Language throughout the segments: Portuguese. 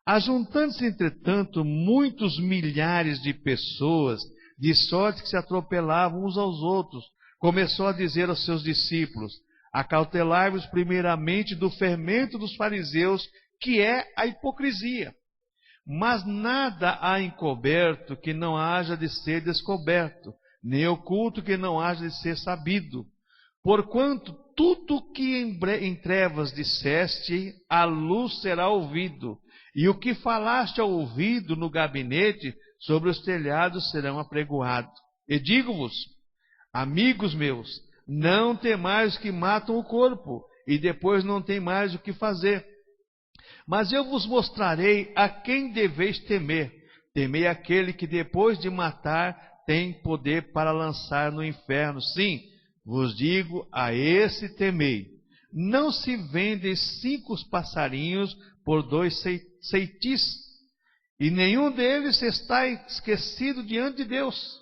Ajuntando-se, entretanto, muitos milhares de pessoas, de sorte que se atropelavam uns aos outros, começou a dizer aos seus discípulos: acautelai-vos primeiramente do fermento dos fariseus, que é a hipocrisia. Mas nada há encoberto que não haja de ser descoberto, nem oculto que não haja de ser sabido. Porquanto tudo que em trevas disseste, à luz será ouvido, e o que falaste ao ouvido no gabinete, sobre os telhados serão apregoados. E digo-vos, amigos meus, não temais os que matam o corpo, e depois não tem mais o que fazer. Mas eu vos mostrarei a quem deveis temer. Temei aquele que depois de matar tem poder para lançar no inferno. Sim, vos digo, a esse temei. Não se vendem 5 passarinhos por 2 ceitis, e nenhum deles está esquecido diante de Deus.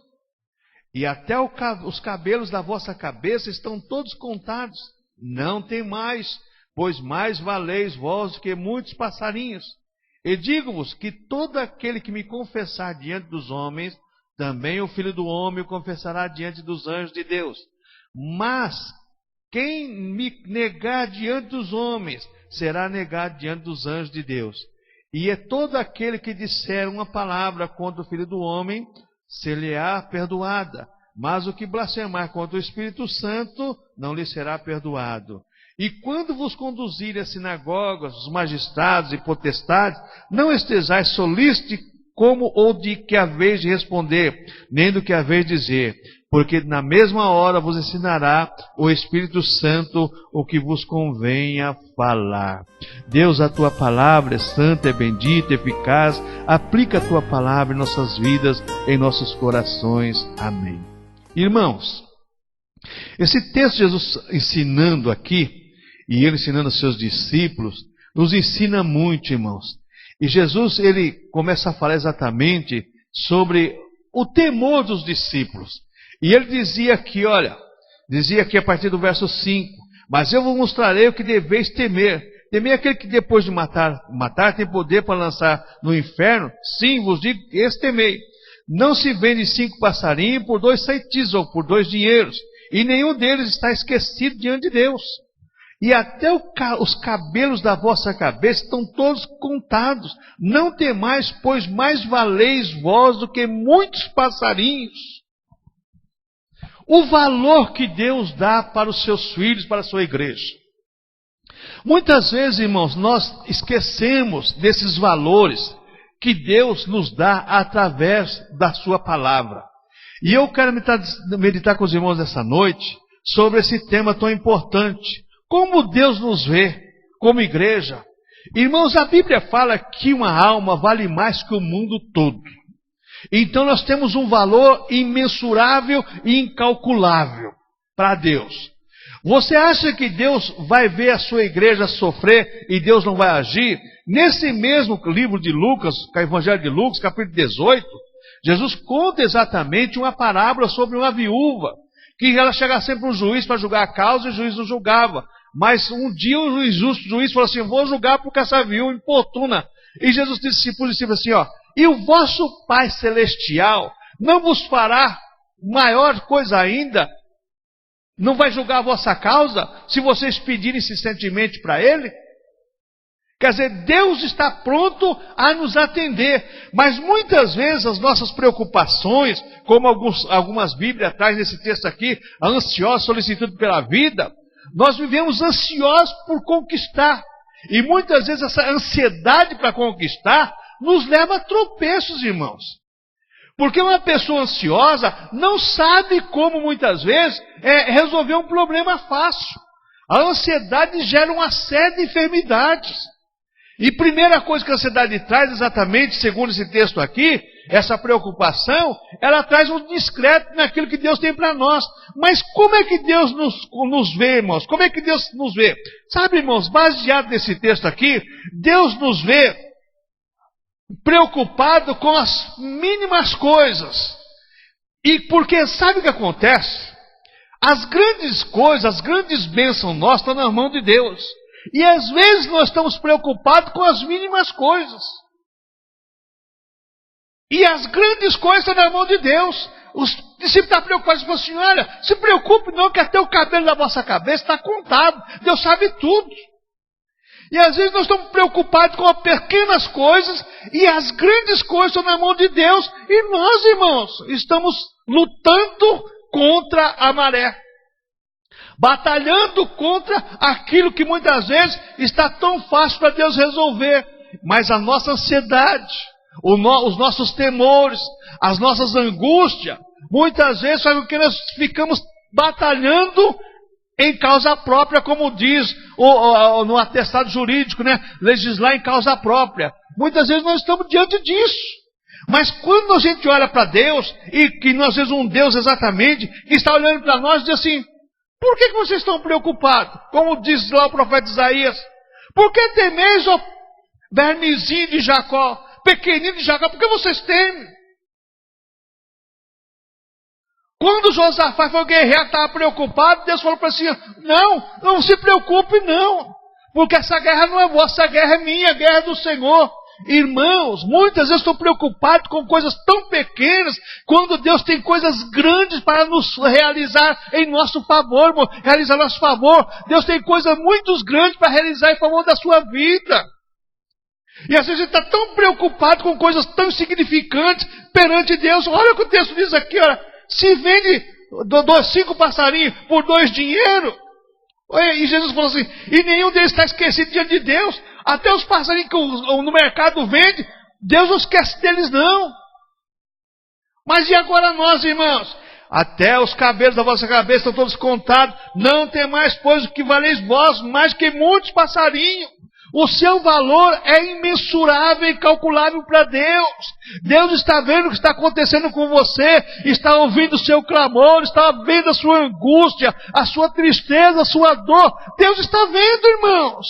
E até os cabelos da vossa cabeça estão todos contados. Não temais, pois mais valeis vós do que muitos passarinhos. E digo-vos que todo aquele que me confessar diante dos homens, também o Filho do Homem o confessará diante dos anjos de Deus. Mas quem me negar diante dos homens, será negado diante dos anjos de Deus. E é todo aquele que disser uma palavra contra o Filho do Homem, ser-lhe-á perdoada. Mas o que blasfemar contra o Espírito Santo, não lhe será perdoado. E quando vos conduzirem às sinagogas, os magistrados e potestades, não estejais solícitos de como ou de que haveis de responder, nem do que haveis de dizer, porque na mesma hora vos ensinará o Espírito Santo o que vos convenha falar. Deus, a Tua palavra é santa, é bendita, é eficaz. Aplica a Tua palavra em nossas vidas, em nossos corações. Amém. Irmãos, esse texto de Jesus ensinando aqui, e Ele ensinando aos seus discípulos, nos ensina muito, irmãos. E Jesus, Ele começa a falar exatamente sobre o temor dos discípulos. E Ele dizia aqui, olha, dizia aqui a partir do verso 5, mas eu vos mostrarei o que deveis temer. Temer aquele que depois de matar tem poder para lançar no inferno? Sim, vos digo, esse temei. Não se vende 5 passarinhos por 2 ceitis ou por 2 dinheiros, e nenhum deles está esquecido diante de Deus. E até os cabelos da vossa cabeça estão todos contados. Não temais, pois mais valeis vós do que muitos passarinhos. O valor que Deus dá para os seus filhos, para a sua igreja. Muitas vezes, irmãos, nós esquecemos desses valores que Deus nos dá através da sua palavra. E eu quero meditar com os irmãos nessa noite sobre esse tema tão importante. Como Deus nos vê como igreja. Irmãos, a Bíblia fala que uma alma vale mais que o mundo todo. Então nós temos um valor imensurável e incalculável para Deus. Você acha que Deus vai ver a sua igreja sofrer e Deus não vai agir? Nesse mesmo livro de Lucas, o Evangelho de Lucas, capítulo 18, Jesus conta exatamente uma parábola sobre uma viúva, que ela chegava sempre para um juiz para julgar a causa e o juiz não julgava. Mas um dia o juiz falou assim, vou julgar porque essa viúva importuna. E Jesus disse para os discípulos assim, e o vosso Pai Celestial não vos fará maior coisa ainda? Não vai julgar a vossa causa se vocês pedirem insistentemente para Ele? Quer dizer, Deus está pronto a nos atender. Mas muitas vezes as nossas preocupações, como algumas Bíblias trazem nesse texto aqui, a ansiosa solicitude pela vida, nós vivemos ansiosos por conquistar. E muitas vezes essa ansiedade para conquistar nos leva a tropeços, irmãos. Porque uma pessoa ansiosa não sabe como muitas vezes resolver um problema fácil. A ansiedade gera uma série de enfermidades. E primeira coisa que a ansiedade traz, exatamente, segundo esse texto aqui, essa preocupação, ela traz um descrédito naquilo que Deus tem para nós. Mas como é que Deus nos vê, irmãos? Como é que Deus nos vê? Sabe, irmãos, baseado nesse texto aqui, Deus nos vê preocupado com as mínimas coisas. E porque sabe o que acontece? As grandes coisas, as grandes bênçãos nossas estão na mão de Deus. E às vezes nós estamos preocupados com as mínimas coisas. E as grandes coisas estão na mão de Deus. Os discípulos estão preocupados com a senhora. Se preocupe não, que até o cabelo da vossa cabeça está contado. Deus sabe tudo. E às vezes nós estamos preocupados com as pequenas coisas e as grandes coisas estão na mão de Deus. E nós, irmãos, estamos lutando contra a maré. Batalhando contra aquilo que muitas vezes está tão fácil para Deus resolver. Mas a nossa ansiedade, os nossos temores, as nossas angústias, muitas vezes faz com que nós ficamos batalhando em causa própria, como diz no atestado jurídico, né? Legislar em causa própria. Muitas vezes nós estamos diante disso. Mas quando a gente olha para Deus, e que nós vemos um Deus exatamente, que está olhando para nós e diz assim: por que vocês estão preocupados? Como diz lá o profeta Isaías: por que temeis, ó vermezinho de Jacó, pequenino de Jacó, por que vocês temem? Quando Josafá foi guerrear, estava preocupado, Deus falou para si: não se preocupe não, porque essa guerra não é vossa, essa guerra é minha, a guerra é do Senhor. Irmãos, muitas vezes estou preocupado com coisas tão pequenas, quando Deus tem coisas grandes para nos realizar em nosso favor, irmão, realizar nosso favor. Deus tem coisas muito grandes para realizar em favor da sua vida. E às vezes a gente está tão preocupado com coisas tão insignificantes perante Deus. Olha o que o texto diz aqui, olha: se vende 5 passarinhos por 2 dinheiros. E Jesus falou assim: e nenhum deles está esquecido diante de Deus. Até os passarinhos que no mercado vende, Deus não esquece deles não. Mas e agora nós, irmãos? Até os cabelos da vossa cabeça estão todos contados. Não tem mais, pois, o que valeis vós, mais que muitos passarinhos. O seu valor é imensurável e incalculável para Deus. Deus está vendo o que está acontecendo com você, está ouvindo o seu clamor, está vendo a sua angústia, a sua tristeza, a sua dor. Deus está vendo, irmãos.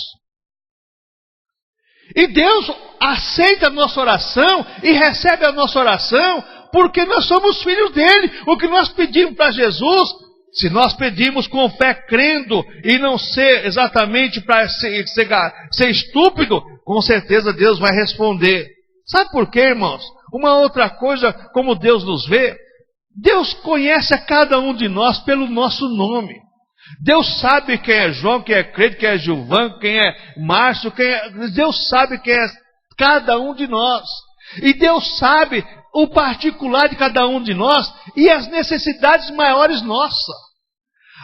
E Deus aceita a nossa oração e recebe a nossa oração porque nós somos filhos dele. O que nós pedimos para Jesus, se nós pedimos com fé, crendo, e não ser exatamente para ser estúpido, com certeza Deus vai responder. Sabe por quê, irmãos? Uma outra coisa, como Deus nos vê, Deus conhece a cada um de nós pelo nosso nome. Deus sabe quem é João, quem é Credo, quem é Gilvan, quem é Márcio, Deus sabe quem é cada um de nós. E Deus sabe o particular de cada um de nós e as necessidades maiores nossas.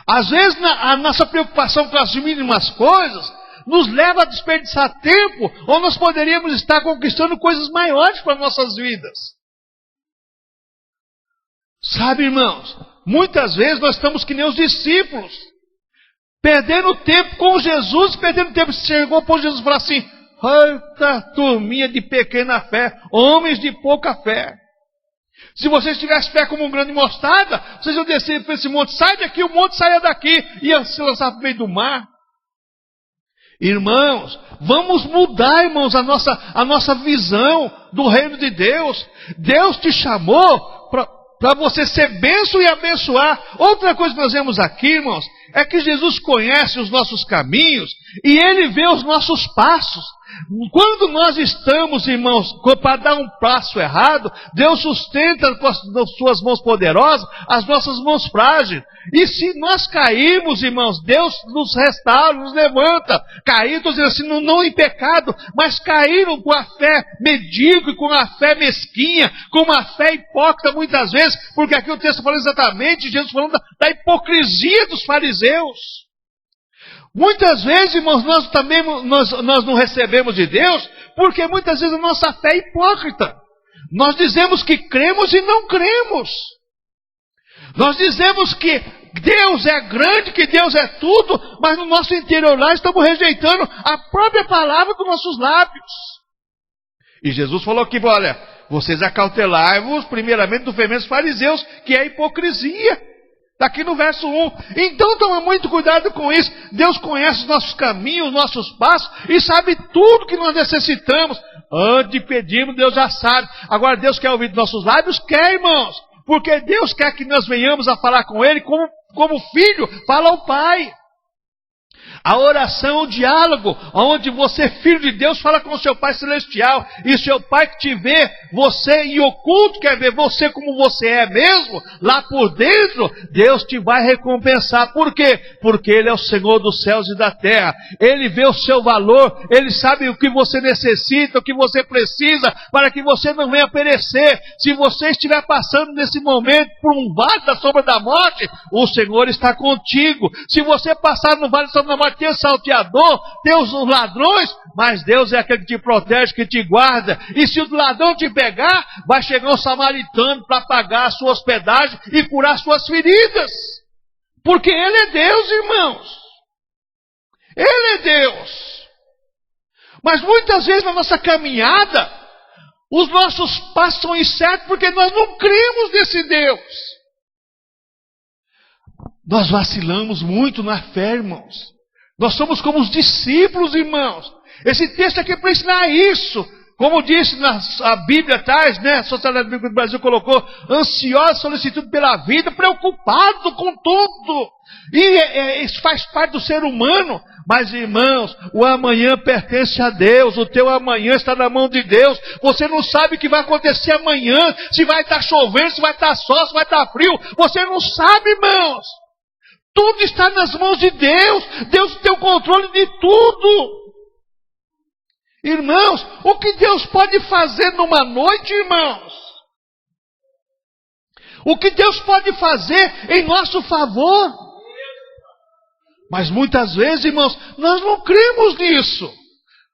Às vezes a nossa preocupação com as mínimas coisas nos leva a desperdiçar tempo, ou nós poderíamos estar conquistando coisas maiores para nossas vidas. Sabe, irmãos, muitas vezes nós estamos que nem os discípulos, perdendo tempo com Jesus, perdendo tempo. Chegou para Jesus e falou assim: eita turminha de pequena fé, homens de pouca fé. Se vocês tivessem fé como um grão de mostarda, vocês iam descer para esse monte: sai daqui, o monte saia daqui, e ia se lançar para o meio do mar. Irmãos, vamos mudar, irmãos, a nossa visão do reino de Deus. Deus te chamou para você ser bênção e abençoar. Outra coisa que nós vemos aqui, irmãos, é que Jesus conhece os nossos caminhos e Ele vê os nossos passos. Quando nós estamos, irmãos, para dar um passo errado, Deus sustenta com as suas mãos poderosas as nossas mãos frágeis. E se nós cairmos, irmãos, Deus nos restaura, nos levanta. Cair, estou dizendo assim, não em pecado, mas caíram com a fé medíocre, com a fé mesquinha, com uma fé hipócrita muitas vezes, porque aqui o texto fala exatamente, Jesus falando da hipocrisia dos fariseus. Muitas vezes, irmãos, nós não recebemos de Deus, porque muitas vezes a nossa fé é hipócrita. Nós dizemos que cremos e não cremos. Nós dizemos que Deus é grande, que Deus é tudo, mas no nosso interior lá estamos rejeitando a própria palavra com nossos lábios. E Jesus falou aqui: olha, vocês acautelai-vos primeiramente do fermento dos fariseus, que é a hipocrisia. Está aqui no verso 1. Então toma muito cuidado com isso. Deus conhece os nossos caminhos, os nossos passos, e sabe tudo que nós necessitamos. Antes de pedirmos, Deus já sabe. Agora Deus quer ouvir dos nossos lábios? Quer, irmãos. Porque Deus quer que nós venhamos a falar com Ele como filho fala ao Pai. A oração é um diálogo, onde você, filho de Deus, fala com o seu Pai Celestial. E seu Pai que te vê, você em oculto, quer ver você como você é mesmo, lá por dentro, Deus te vai recompensar. Por quê? Porque Ele é o Senhor dos céus e da terra. Ele vê o seu valor, Ele sabe o que você necessita, o que você precisa, para que você não venha perecer. Se você estiver passando nesse momento por um vale da sombra da morte, o Senhor está contigo. Se você passar no vale da sombra da morte, tem o salteador, tem os ladrões, mas Deus é aquele que te protege, que te guarda. E se o ladrão te pegar, vai chegar um samaritano para pagar a sua hospedagem e curar suas feridas. Porque Ele é Deus, irmãos. Ele é Deus. Mas muitas vezes na nossa caminhada, os nossos passos são incertos porque nós não cremos nesse Deus. Nós vacilamos muito na fé, irmãos. Nós somos como os discípulos, irmãos. Esse texto aqui é para ensinar isso. Como disse a Bíblia atrás, né? A Sociedade Bíblica do Brasil colocou, ansiosa solicitude pela vida, preocupado com tudo. E isso faz parte do ser humano. Mas, irmãos, o amanhã pertence a Deus. O teu amanhã está na mão de Deus. Você não sabe o que vai acontecer amanhã. Se vai estar chovendo, se vai estar sol, se vai estar frio. Você não sabe, irmãos. Tudo está nas mãos de Deus. Deus tem o controle de tudo. Irmãos, o que Deus pode fazer numa noite, irmãos? O que Deus pode fazer em nosso favor? Mas muitas vezes, irmãos, nós não cremos nisso.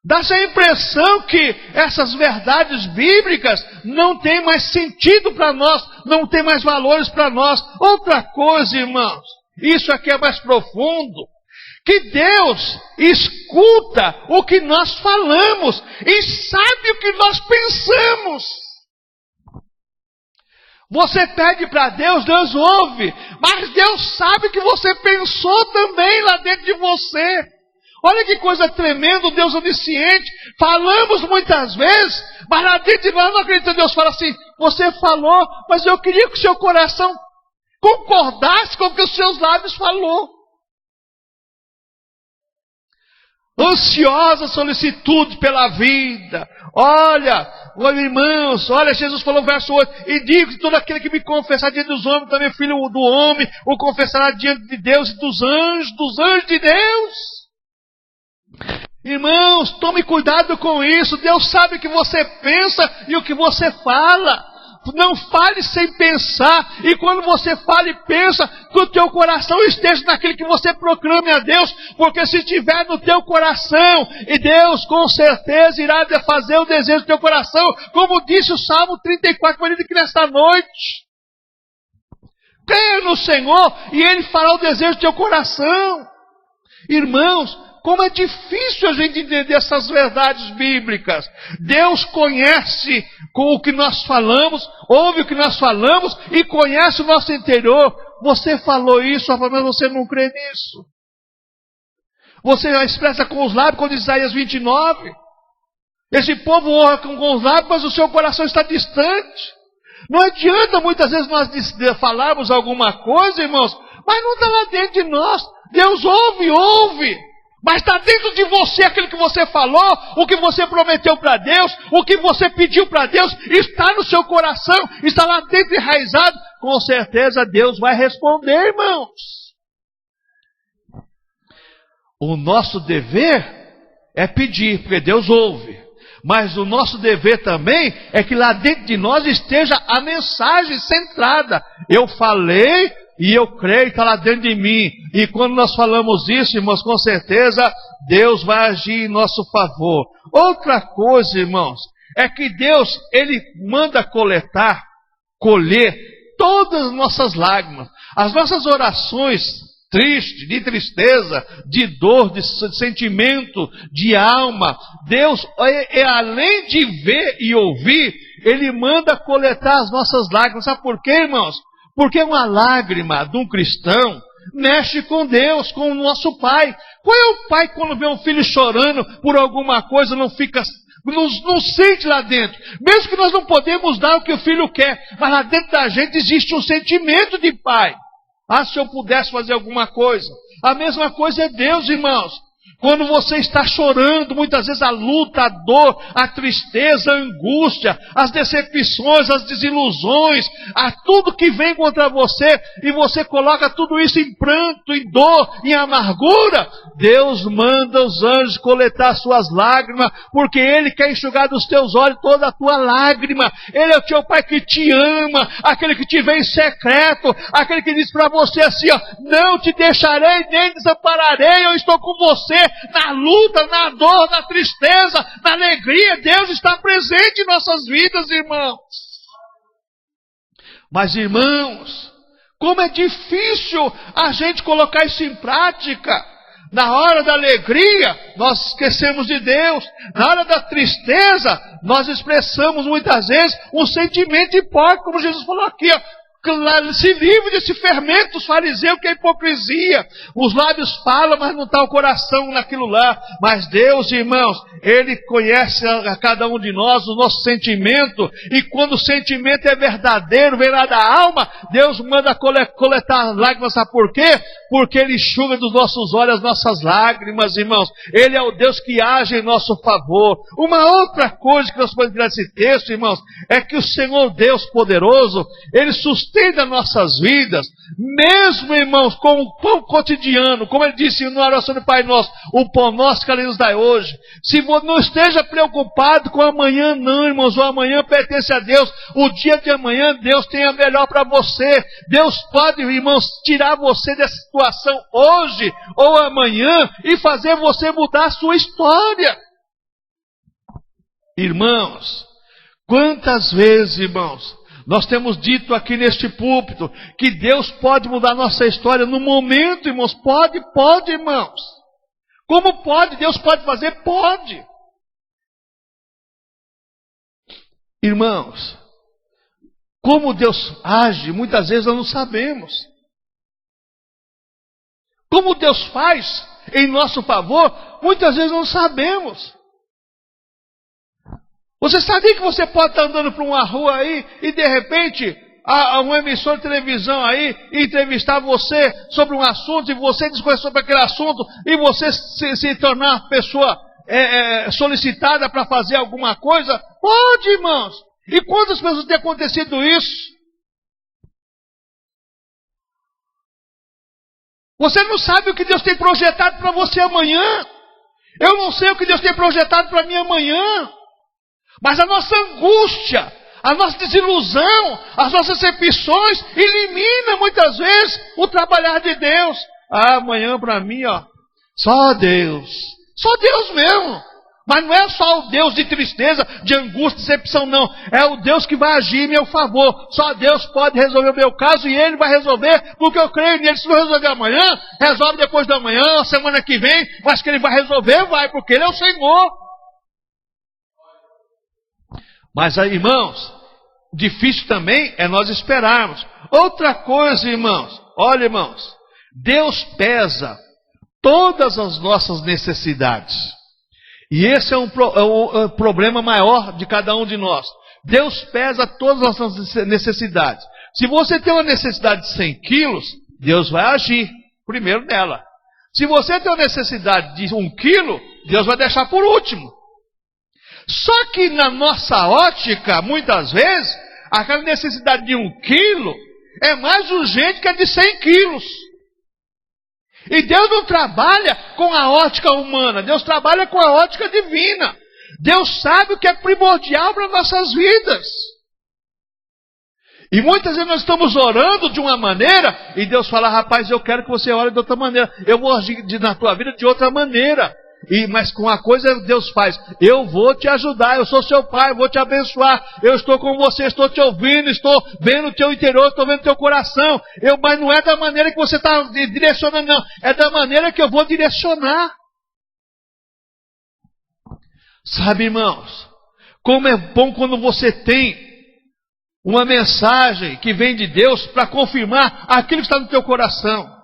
Dá-se a impressão que essas verdades bíblicas não têm mais sentido para nós, não têm mais valores para nós. Outra coisa, irmãos, isso aqui é mais profundo, que Deus escuta o que nós falamos e sabe o que nós pensamos. Você pede para Deus, Deus ouve, mas Deus sabe que você pensou também lá dentro de você. Olha que coisa tremenda, Deus onisciente. Falamos muitas vezes, mas lá dentro de nós não acredita. Deus fala assim, você falou, mas eu queria que o seu coração concordasse com o que os seus lábios falou. Ansiosa solicitude pela vida. Olha, irmãos, olha, Jesus falou no verso 8, e digo que todo aquele que me confessar diante dos homens, também filho do homem, o confessará diante de Deus e dos anjos de Deus. Irmãos, tome cuidado com isso. Deus sabe o que você pensa e o que você fala. Não fale sem pensar. E quando você fala e pensa, que o teu coração esteja naquilo que você proclame a Deus. Porque se estiver no teu coração, e Deus com certeza irá fazer o desejo do teu coração. Como disse o Salmo 34, querido, que nesta noite, creia no Senhor e Ele fará o desejo do teu coração. Irmãos, como é difícil a gente entender essas verdades bíblicas. Deus conhece com o que nós falamos, ouve o que nós falamos e conhece o nosso interior. Você falou isso, mas você não crê nisso. Você expressa com os lábios, como diz Isaías 29. Esse povo honra com os lábios, mas o seu coração está distante. Não adianta muitas vezes nós falarmos alguma coisa, irmãos, mas não está lá dentro de nós. Deus ouve. Mas está dentro de você aquilo que você falou, o que você prometeu para Deus, o que você pediu para Deus, está no seu coração, está lá dentro enraizado. Com certeza Deus vai responder, irmãos. O nosso dever é pedir, porque Deus ouve. Mas o nosso dever também é que lá dentro de nós esteja a mensagem centrada. Eu falei e eu creio, está lá dentro de mim. E quando nós falamos isso, irmãos, com certeza Deus vai agir em nosso favor. Outra coisa, irmãos, é que Deus, Ele manda colher todas as nossas lágrimas. As nossas orações tristes, de tristeza, de dor, de sentimento, de alma. Deus, além de ver e ouvir, Ele manda coletar as nossas lágrimas. Sabe por quê, irmãos? Porque uma lágrima de um cristão mexe com Deus, com o nosso Pai. Qual é o pai quando vê um filho chorando por alguma coisa, não sente lá dentro? Mesmo que nós não podemos dar o que o filho quer, mas lá dentro da gente existe um sentimento de pai. Ah, se eu pudesse fazer alguma coisa. A mesma coisa é Deus, irmãos. Quando você está chorando, muitas vezes a luta, a dor, a tristeza, a angústia, as decepções, as desilusões, a tudo que vem contra você, e você coloca tudo isso em pranto, em dor, em amargura, Deus manda os anjos coletar suas lágrimas, porque Ele quer enxugar dos teus olhos toda a tua lágrima. Ele é o teu Pai que te ama, aquele que te vê em secreto, aquele que diz para você assim, ó, não te deixarei nem desampararei, eu estou com você. Na luta, na dor, na tristeza, na alegria, Deus está presente em nossas vidas, irmãos. Mas, irmãos, como é difícil a gente colocar isso em prática. Na hora da alegria, nós esquecemos de Deus. Na hora da tristeza, nós expressamos muitas vezes um sentimento hipócrita, como Jesus falou aqui, ó. Se livre desse fermento dos fariseus, que é hipocrisia. Os lábios falam, mas não está o coração naquilo lá. Mas Deus, irmãos, Ele conhece a cada um de nós, o nosso sentimento. E quando o sentimento é verdadeiro, vem lá da alma, Deus manda coletar lágrimas. Sabe por quê? Porque Ele enxuga dos nossos olhos as nossas lágrimas, irmãos. Ele é o Deus que age em nosso favor. Uma outra coisa que nós podemos tirar desse texto, irmãos, é que o Senhor Deus poderoso, Ele sustenta nossas vidas, mesmo, irmãos, com o pão cotidiano, como Ele disse na oração do Pai Nosso, o pão nosso que Ele nos dá hoje. Se não esteja preocupado com amanhã, não, irmãos, o amanhã pertence a Deus. O dia de amanhã, Deus tem a melhor para você. Deus pode, irmãos, tirar você dessa situação hoje ou amanhã e fazer você mudar a sua história. Irmãos, quantas vezes, irmãos, nós temos dito aqui neste púlpito que Deus pode mudar nossa história no momento, irmãos. Pode, irmãos. Como pode? Deus pode fazer? Pode. Irmãos, como Deus age, muitas vezes nós não sabemos. Como Deus faz em nosso favor, muitas vezes não sabemos. Você sabia que você pode estar andando por uma rua aí e de repente um emissor de televisão aí entrevistar você sobre um assunto e você discorrer sobre aquele assunto e você se tornar uma pessoa solicitada para fazer alguma coisa? Pode, irmãos. E quantas pessoas tem acontecido isso? Você não sabe o que Deus tem projetado para você amanhã. Eu não sei o que Deus tem projetado para mim amanhã. Mas a nossa angústia, a nossa desilusão, as nossas decepções, elimina muitas vezes o trabalhar de Deus. Ah, amanhã para mim, ó, só Deus mesmo. Mas não é só o Deus de tristeza, de angústia, decepção, não. É o Deus que vai agir em meu favor. Só Deus pode resolver o meu caso e Ele vai resolver, porque eu creio nele. Se não resolver amanhã, resolve depois da manhã, a semana que vem, mas que Ele vai resolver, vai, porque Ele é o Senhor. Mas, irmãos, difícil também é nós esperarmos. Outra coisa, irmãos, olha, irmãos, Deus pesa todas as nossas necessidades. E esse é o problema maior de cada um de nós. Deus pesa todas as nossas necessidades. Se você tem uma necessidade de 100 quilos, Deus vai agir primeiro nela. Se você tem uma necessidade de 1 quilo, Deus vai deixar por último. Só que na nossa ótica, muitas vezes, aquela necessidade de 1 quilo é mais urgente que a de 100 quilos. E Deus não trabalha com a ótica humana, Deus trabalha com a ótica divina. Deus sabe o que é primordial para nossas vidas. E muitas vezes nós estamos orando de uma maneira, e Deus fala, rapaz, eu quero que você ore de outra maneira. Eu vou agir na tua vida de outra maneira. Mas com uma coisa Deus faz, eu vou te ajudar, eu sou seu pai, eu vou te abençoar, eu estou com você, estou te ouvindo, estou vendo o teu interior, estou vendo o teu coração, mas não é da maneira que você está direcionando, não, é da maneira que eu vou direcionar. Sabe, irmãos, como é bom quando você tem uma mensagem que vem de Deus para confirmar aquilo que está no teu coração.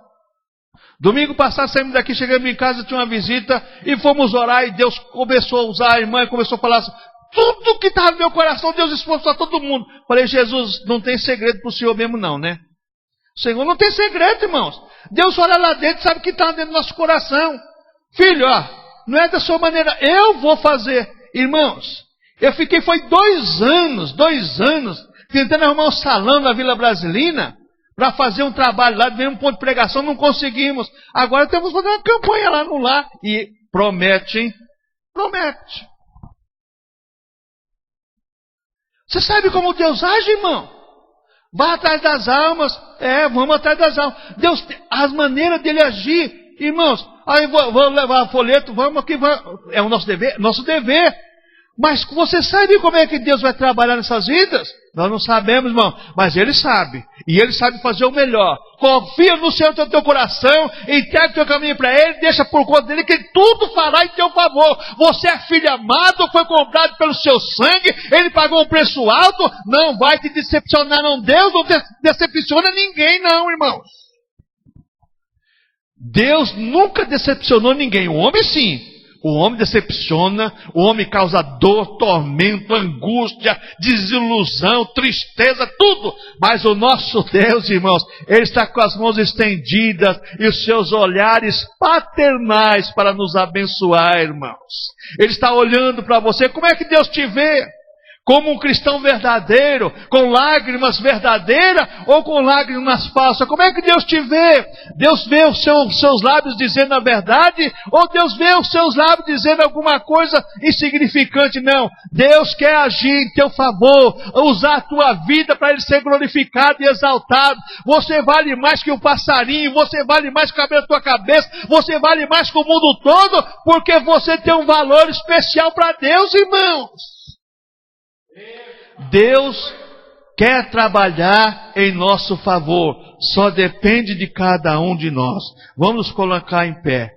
Domingo passado, saímos daqui, chegamos em casa, tinha uma visita, e fomos orar, e Deus começou a usar a irmã, e começou a falar assim, tudo que estava no meu coração, Deus expôs para todo mundo. Falei, Jesus, não tem segredo para o Senhor mesmo não, né? O Senhor não tem segredo, irmãos. Deus olha lá dentro, sabe o que está dentro do nosso coração. Filho, ó, não é da sua maneira, eu vou fazer. Irmãos, eu fiquei, foi 2 anos, tentando arrumar um salão na Vila Brasilina, para fazer um trabalho lá, ver um ponto de pregação, não conseguimos. Agora temos que fazer uma campanha lá no lar. E promete, hein? Promete. Você sabe como Deus age, irmão? Vá atrás das almas. Vamos atrás das almas. Deus, as maneiras dele agir, irmãos. Aí vou levar folheto, vamos aqui, é o nosso dever. Mas você sabe como é que Deus vai trabalhar nessas vidas? Nós não sabemos, irmão, mas Ele sabe. E Ele sabe fazer o melhor. Confia no Senhor no teu coração, entrega o teu caminho para Ele, deixa por conta dEle que Ele tudo fará em teu favor. Você é filho amado, foi comprado pelo seu sangue, Ele pagou um preço alto, não vai te decepcionar, não. Deus não decepciona ninguém, não, irmãos. Deus nunca decepcionou ninguém. O homem sim. O homem decepciona, o homem causa dor, tormento, angústia, desilusão, tristeza, tudo. Mas o nosso Deus, irmãos, Ele está com as mãos estendidas e os seus olhares paternais para nos abençoar, irmãos. Ele está olhando para você. Como é que Deus te vê? Como um cristão verdadeiro, com lágrimas verdadeiras ou com lágrimas falsas? Como é que Deus te vê? Deus vê os seus lábios dizendo a verdade? Ou Deus vê os seus lábios dizendo alguma coisa insignificante? Não. Deus quer agir em teu favor, usar a tua vida para Ele ser glorificado e exaltado. Você vale mais que um passarinho, você vale mais que o cabelo da tua cabeça, você vale mais que o mundo todo, porque você tem um valor especial para Deus, irmãos. Deus quer trabalhar em nosso favor, só depende de cada um de nós. Vamos nos colocar em pé.